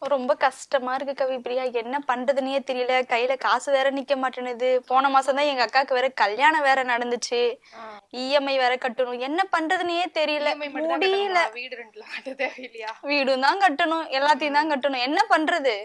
ரொம்ப கஷ்டமா இருக்கு கவிப்பிரியா. என்ன பண்றதுன்னே தெரியல. கையில காசு வேற நிக்க மாட்டேனுது. போன மாசம் தான் எங்க அக்காக்கு வேற கல்யாணம் வேற நடந்துச்சு. இஎம்ஐ வேற கட்டணும். என்ன பண்றதுன்னே தெரியல. முடியல. வீடு ரெண்டுல கட்ட தேவையில்லையா? வீடும் தான் கட்டணும், எல்லாத்தையும் தான் கட்டணும். என்ன பண்றது?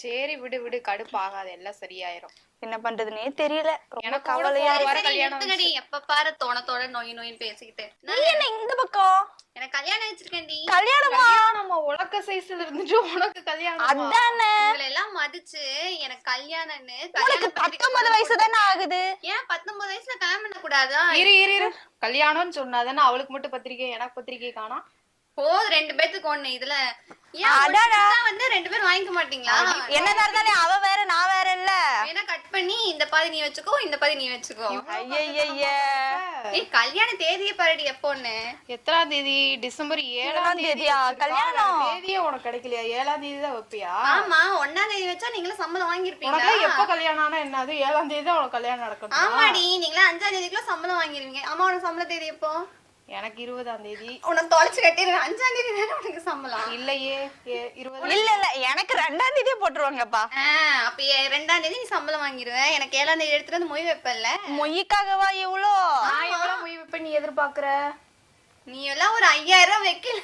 சரி விடு விடு, கடுப்பு ஆகாது, எல்லாம் சரியாயிரும். என்ன பண்றதுன்னே தெரியல. ரொம்ப எனக்கு கவலையா வர இருக்கு. கல்யாணம் எப்ப பாரு தோணத்தோட நோய் நோயின்னு பேசிக்கிட்டு. நீ என்ன இந்த பக்கம்? எனக்கு கல்யாணம் வச்சிருக்கேன்டி. கல்யாணமா? நம்ம உலக சைஸ்ல இருந்துட்டு உனக்கு கல்யாணம்? அதானே. உங்களை எல்லாம் மதிச்சு எனக்கு கல்யாணம்னு உனக்கு 19 வயசு தானே ஆகுது. ஏன் 19 வயசுல கல்யாணம் பண்ண கூடாதா? இரு கல்யாணம்னு சொன்னாதானே அவளுக்கு மட்டும் பத்திரிக்கை, எனக்கு பத்திரிக்கை காணோம். போது 2 பேத்துக்கு ஒண்ணு. இதுல ஏன் வந்து 2 பேரும் வாங்கிக்க மாட்டீங்களா? என்னதா இருந்தாலும் அவ வேற நான் வேற இல்ல. வேணா கட் பண்ணி இந்த பாதி நீ வச்சுக்கோ, இந்த பாதி நீ வச்சுக்கோ. ஐயய்ய. ஏய் கல்யாண தேதியே பாருடி எப்போன்னு? எத்தனாம் தேதி? டிசம்பர் 7ஆம் தேதியா கல்யாணம்? தேதியே உனக்கு கிடைக்கலையா? 7ஆம் தேதி தான் வைப்பியா? ஆமா, 1ஆம் தேதி வச்சா நீங்களும் சம்பளம் வாங்கிருப்பீங்களா? உனக்கு எப்ப கல்யாணம் ஆனா என்னது? 7ஆம் தேதி தான் உனக்கு கல்யாணம் நடக்கும். ஆமாடி, நீங்களா 5ஆம் தேதிக்குள்ள சம்பளம் வாங்கிருவீங்க. அம்மா உனக்கு சம்பள தேதி எப்போ? எனக்கு 20ஆம் தேதி. உனக்கு தொலைச்சு கட்டிடுறேன். 5ஆம் தேதி தானே உனக்கு சம்பளம். இல்லையே 20. இல்ல எனக்கு 2ஆம் தேதியே போட்டுருவாங்கப்பா. அப்ப 2ஆம் தேதி நீ சம்பளம் வாங்கிடுவேன். எனக்கு 7ஆம் தேதி எடுத்துட்டு வந்து மொய் வைப்பல்ல. மொய்க்காகவா எவ்வளோ? நான் எவ்வளவு மொய் வைப்ப நீ எதிர்பார்க்கற? நீ எல்லாம் ஒரு 5000 வைக்கல,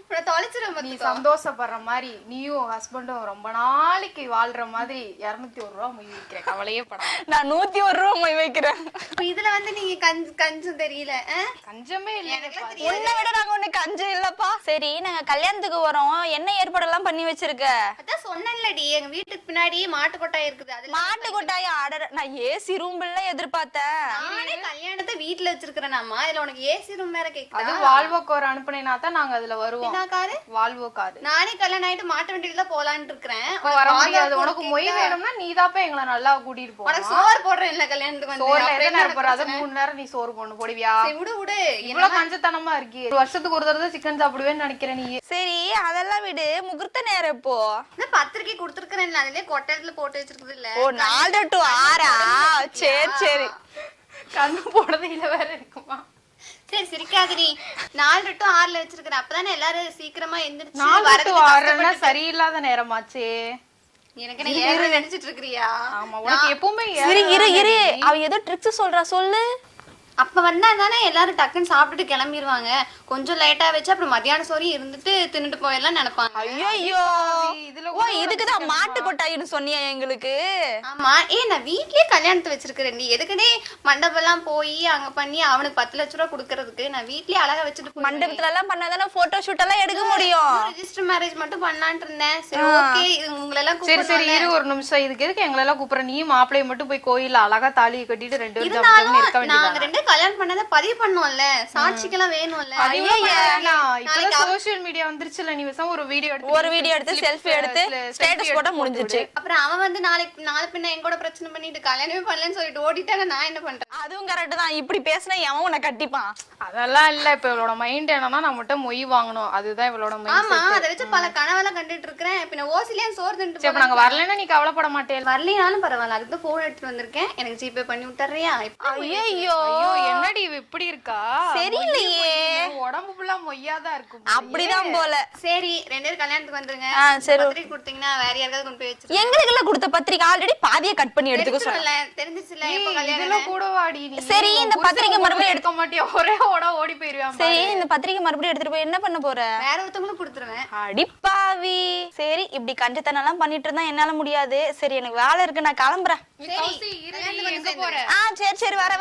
உன்னை தொலைச்சிருவேன். நீ சந்தோஷப்படுற மாதிரி நீயும் ஹஸ்பண்டும் ரொம்ப நாளைக்கு வாழ்ற மாதிரி 201 ரூபா மொய் வைக்கிற, கவலையே பட. நான் 101 ரூபா மொய் வைக்கிறேன். இதுல வந்து நீங்க கஞ்சும் தெரியல. கஞ்சமே இல்ல. உன்னை விட நாங்க ஒண்ணு கஞ்சம் இல்லப்பா. சரி, நாங்க கல்யாணத்துக்கு வரோம். என்ன ஏற்பாடெல்லாம் பண்ணி வச்சிருக்க? அதான் சொன்னேன்லடி, எங்க வீட்டுக்கு பின்னாடி மாட்டு கொட்டாய் இருக்குது. அதுல மாட்டு கொட்டாய் ஆர்டர். நான் ஏசி ரூம் எல்லாம் எதிர்பார்த்தேன். நானே கல்யாணத்தை வீட்டுல வச்சிருக்கிறேன். இதுல உனக்கு ஏசி ரூம் வேற கேக்குதா? வால்வோ கார் அனுப்புனேனா தான் நாங்க அதுல வருவோம். என்ன காரு? Volvo car. நானே கல்யாணம் ஆயிட்டு மாட்டு வண்டியில தான் போலான்னு இருக்கேன். வர முடியாது. உனக்கு மொய் வேணும்னா நீ தாப்ப எங்களை நல்லா கூட்டிட்டு போ. உனக்கு சோறு போடுறேன் இல்ல கல்யாணத்துக்கு வந்து. சோறுல எத்தனை நேரம் போற? அது 3 நேரம் நீ சோறு போடணும். போடுவியா? சரி விடு. இவ்வளவு கஞ்சத்தனமா இருக்கே. ஒரு வருஷத்துக்கு ஒரு தடவை சிக்கன் சாப்பிடுவேன்னு நினைக்கிறேன் நீ. சரி, அதெல்லாம் விடு. முகூர்த்த நேரம் இப்போ? இந்த பத்திரிக்கை கொடுத்துருக்கேன், அதுலயே கொட்டையில போட்டு வச்சிருக்குது இல்ல. ஓ, 4 to 6. சரி கண்ணு போடுறது இல்ல வேற இருக்குமா? சரி சிரிக்காதடி. 4 to 6 வச்சிருக்கிறேன். அப்பதானே எல்லாரும் சீக்கிரமா எந்திரிச்சு 4 to 6 சரியில்லாத நேரமாச்சே. எனக்கு என்ன ஏற நினைச்சிட்டு இருக்கறியா? ஆமா, உனக்கு எப்பவுமே இரு. அவ ஏதோ ட்ரிக்ஸ் சொல்றா, சொல்லு. அப்ப வந்தா தானே எல்லாரும் டக்குன்னு சாப்பிட்டுட்டு கிளம்பிடுவாங்க. கொஞ்சம் லேட்டா வச்சு அப்புறம் மத்தியான சோறி இருந்துட்டு தின்னுட்டு போயெல்லாம் நினைப்பாங்க. ஐயோ, இதுக்குதான் மாட்டு கொட்டாயின்னு சொன்னியா எங்களுக்கு? ஆமா. நான் வீட்லயே கல்யாணத்தை வச்சிருக்கிறேன். எதுக்குனே மண்டபம் எல்லாம் போய் அங்க பண்ணி அவனுக்கு 10 லட்சம் ரூபாய் கொடுக்கறதுக்கு நான் வீட்லயே அழகா வச்சுட்டு மண்டபத்துல எல்லாம் பண்ணாதானே போட்டோ ஷூட் எல்லாம் எடுக்க முடியும். ரெஜிஸ்டர் மேரேஜ் மட்டும் பண்ணலாம்னு இருந்தேன். சரி ஓகே, உங்களை எல்லாம் சரி இரு ஒரு நிமிஷம். இதுக்கு எதுக்கு எங்களை எல்லாம் கூப்பிடுற? நீ மாப்பிளைய மட்டும் போய் கோயில்ல அழகா தாலியை கட்டிட்டு 2 பேரும் இருக்க வேண்டியது. கல்யாணம் பண்ணத பதிவு பண்ணுவோம்ல, சாட்சிக்கெல்லாம் வேணும்ல. இப்ப சோஷியல் மீடியா வந்துருச்சுல, நீ வசம் ஒரு வீடியோ எடுத்து செல்ஃபி எடுத்து ஸ்டேட்டஸ் போட முடிஞ்சிச்சு. அப்புறம் அவன் வந்து நாளை பின்ன என் கூட பிரச்சனை பண்ணிட்டு கல்யாணமே பண்ணலன்னு சொல்லிட்டு ஓடிட்டாங்க. நான் என்ன பண்றேன்? அதுவும் கரெக்ட் தான். இப்படி பேசினா எவன் உன்னை கட்டிப்பான்? அதெல்லாம் இல்ல. இப்ப இவளோட மைண்ட் என்னன்னா நம்மகிட்ட மொய் வாங்கணும், அதுதான் இவளோட மைண்ட். ஆமா, அதை வச்சு பல கனவெல்லாம் கண்டுட்டு இருக்கிறேன். பின்ன ஓசிலே சோறு தின்ட்டு இப்ப நாங்க வரலன்னா நீ கவலைப்பட மாட்டேன். வரலைனாலும் பரவாயில்ல, அதுக்கு போன் எடுத்துட்டு வந்திருக்கேன். எனக்கு ஜிபே பண்ணி விட்டுறியா? ஐயோ என்னடி இப்படி இருக்கா? சரியில்லையே, உடம்பு ஃபுல்லா மொய்யாதான் இருக்கும். அப்படிதான் போல. சரி 2 பேரும் கல்யாணத்துக்கு வந்துருங்க. பத்திரிக்கை கொடுத்தீங்கன்னா வேற யாருக்காவது கொண்டு போய் வச்சிருக்கேன். எங்களுக்கு எல்லாம் கொடுத்த பத்திரிக்கை ஆல்ரெடி பாதியை கட் பண்ணி எடுத்துக்க சொன்னல. தெரிஞ்சிச்சுல எப்ப கல்யாணம். இதெல்லாம் கூட வாடி நீ. சரி, இந்த பத்திரிக்கை மறுபடியும் எடுக்க மாட்டியா? ஒரே ஓடி போயிருவான். சரி, இந்த பத்திரிக்கை மறுபடியும் எடுத்துட்டு போய் என்ன பண்ண போற? வேற ஒருத்தவங்களுக்கு கொடுத்துருவேன். அடிப்பாவி. சரி, இப்படி கஞ்சத்தனம் எல்லாம் பண்ணிட்டு இருந்தா என்னால முடியாது. சரி, எனக்கு வேலை இருக்கு, நான் கிளம்புறேன். எங்க போற? சரி வர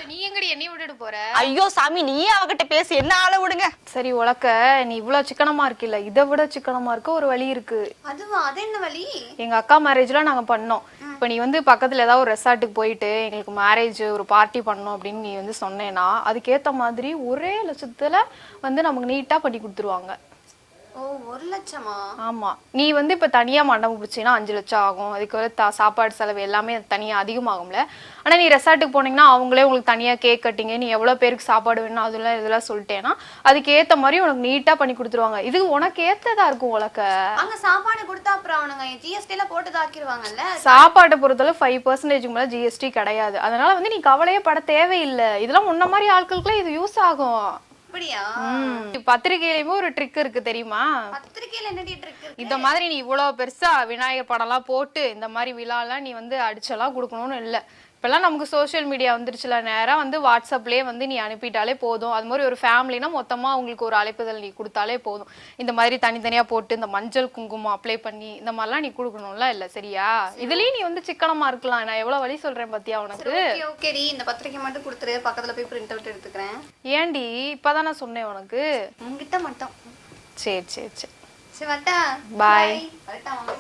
நீ எங்கடி என்னைய விட்டுட்டு போற? ஐயோ சாமி, நீயே அவகிட்ட பேசி என்ன ஆள விடுங்க. சரி உலக்க, நீ இவ்வளவு சிக்கனமா இருக்கில்ல, இதை விட சிக்கனமா இருக்க ஒரு வழி இருக்கு. அதுவா? அது என்ன வழி? எங்க அக்கா மேரேஜ்ல நாங்க பண்ணோம். இப்ப நீ வந்து பக்கத்துல ஏதாவது ஒரு ரெசார்ட்டுக்கு போயிட்டு எங்களுக்கு மேரேஜ் ஒரு பார்ட்டி பண்ணணும் அப்படின்னு நீ வந்து சொன்னேன்னா அதுக்கேத்த மாதிரி ஒரே லட்சத்துல வந்து நமக்கு நீட்டா பண்ணி கொடுத்துருவாங்க. ஓ, 1 லட்சமா? ஆமா. நீ வந்து இப்ப தனியா மண்டபம் பிடிச்சின்னா 5 லட்சம் ஆகும். அதுக்கு சாப்பாடு செலவு எல்லாமே தனியா அதிகமாகும்ல. ஆனா நீ ரெசார்ட்டுக்கு போனீங்கன்னா அவங்களே உங்களுக்கு தனியா கேக் கட்டிங்க, நீ எவ்வளவு பேருக்கு சாப்பாடு வேணும் அதெல்லாம் இதெல்லாம் சொல்லிட்டேன்னா அதுக்கு ஏத்த மாதிரி உனக்கு நீட்டா பண்ணி கொடுத்துருவாங்க. இது உனக்கு ஏத்ததா இருக்கும். உனக்கு அங்க சாப்பாடு கொடுத்தா அப்புறம் அவனுங்க ஜிஎஸ்டி எல்லாம் போட்டு தாக்கிடுவாங்கல்ல. சாப்பாட்டை பொறுத்தளவு 5% மேல ஜிஎஸ்டி கிடையாது. அதனால வந்து நீ கவலையே பட தேவையில்லை. இதெல்லாம் உன்ன மாதிரி ஆட்களுக்குலாம் இது யூஸ் ஆகும். அப்படியா? பத்திரிகையிலயுமே ஒரு ட்ரிக் இருக்கு தெரியுமா? பத்திரிக்கையில என்னடி இருக்கு? இந்த மாதிரி நீ இவ்வளவு பெருசா விநாயகர் படம் எல்லாம் போட்டு இந்த மாதிரி விழாலாம் நீ வந்து அடிச்செல்லாம் கொடுக்கணும்னு இல்ல. இப்பெல்லாம் நமக்கு சோஷியல் மீடியா வந்துருச்சுல, நேரா வந்து வாட்ஸ்அப்லயே வந்து நீ அனுப்பிட்டாலே போதும். அது மாதிரி ஒரு ஃபேமிலினா மொத்தமா அவங்களுக்கு ஒரு அழைப்புதல் நீ கொடுத்தாலே போதும். இந்த மாதிரி தனித்தனியா போட்டு இந்த மஞ்சள் குங்குமம் அப்ளை பண்ணி இந்த மாதிரிலாம் நீ கொடுக்கணும்ல இல்ல, சரியா? இதுலயும் நீ வந்து சிக்கனமா இருக்கலாம். நான் எவ்வளவு வழி சொல்றேன் பாத்தியா உனக்கு? ஓகேடி, இந்த பத்திரிக்கை மட்டும் கொடுத்துரு, பக்கத்துல போய் பிரிண்ட் அவுட் எடுத்துக்கிறேன். ஏண்டி இப்பதான் நான் சொன்னேன் உனக்கு. உங்ககிட்ட மட்டும். சரி சரி சரி சரி வரட்டா? பாய். வரட்டா மாமி.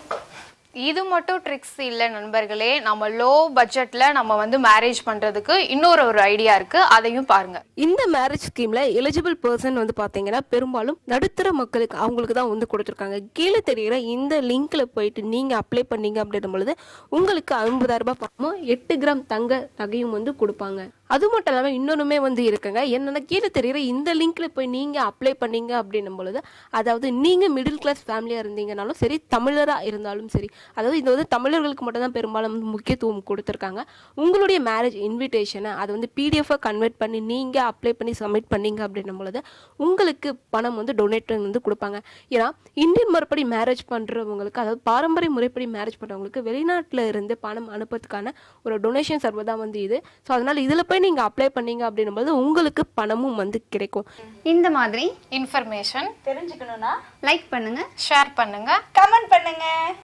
இது மட்டும் ட்ரிக்ஸ் இல்ல நண்பர்களே, நம்ம லோ பட்ஜெட்ல நம்ம வந்து மேரேஜ் பண்றதுக்கு இன்னொரு ஐடியா இருக்கு, அதையும் பாருங்க. இந்த மேரேஜ் ஸ்கீம்ல எலிஜிபிள் பர்சன் வந்து பாத்தீங்கன்னா பெரும்பாலும் நடுத்தர மக்களுக்கு அவங்களுக்கு தான் வந்து கொடுத்துருக்காங்க. கீழே தெரிகிற இந்த லிங்க்ல போயிட்டு நீங்க அப்ளை பண்ணீங்க அப்படின்ற பொழுது உங்களுக்கு 50,000 ரூபாய் பணமும் 8 கிராம் தங்க நகையும் வந்து கொடுப்பாங்க. அது மட்டும் இல்லாமல் இன்னொன்றுமே வந்து இருக்குங்க. என்னென்னா கீழே தெரிகிற இந்த லிங்க்ல போய் நீங்கள் அப்ளை பண்ணீங்க அப்படின்னும் பொழுது, அதாவது நீங்கள் மிடில் கிளாஸ் ஃபேமிலியாக இருந்தீங்கனாலும் சரி, தமிழராக இருந்தாலும் சரி, அதாவது இது வந்து தமிழர்களுக்கு மட்டும் தான் பெரும்பாலும் வந்து முக்கியத்துவம் கொடுத்துருக்காங்க. உங்களுடைய மேரேஜ் இன்விடேஷனை அதை வந்து பிடிஎஃபாக கன்வெர்ட் பண்ணி நீங்கள் அப்ளை பண்ணி சப்மிட் பண்ணீங்க அப்படின்னும் பொழுது உங்களுக்கு பணம் வந்து டொனேட் வந்து கொடுப்பாங்க. ஏன்னா இந்தியன் முறைப்படி மேரேஜ் பண்ணுறவங்களுக்கு, அதாவது பாரம்பரிய முறைப்படி மேரேஜ் பண்ணுறவங்களுக்கு வெளிநாட்டில் இருந்து பணம் அனுப்புறதுக்கான ஒரு டொனேஷன் சர்வர் தான் வந்து இது. ஸோ அதனால் இதில் போய் நீங்க அப்ளை பண்ணீங்க அப்படின்னும்போது உங்களுக்கு பணமும் வந்து கிடைக்கும். இந்த மாதிரி இன்ஃபர்மேஷன் தெரிஞ்சுக்கணும்னா லைக் பண்ணுங்க, ஷேர் பண்ணுங்க, கமெண்ட் பண்ணுங்க.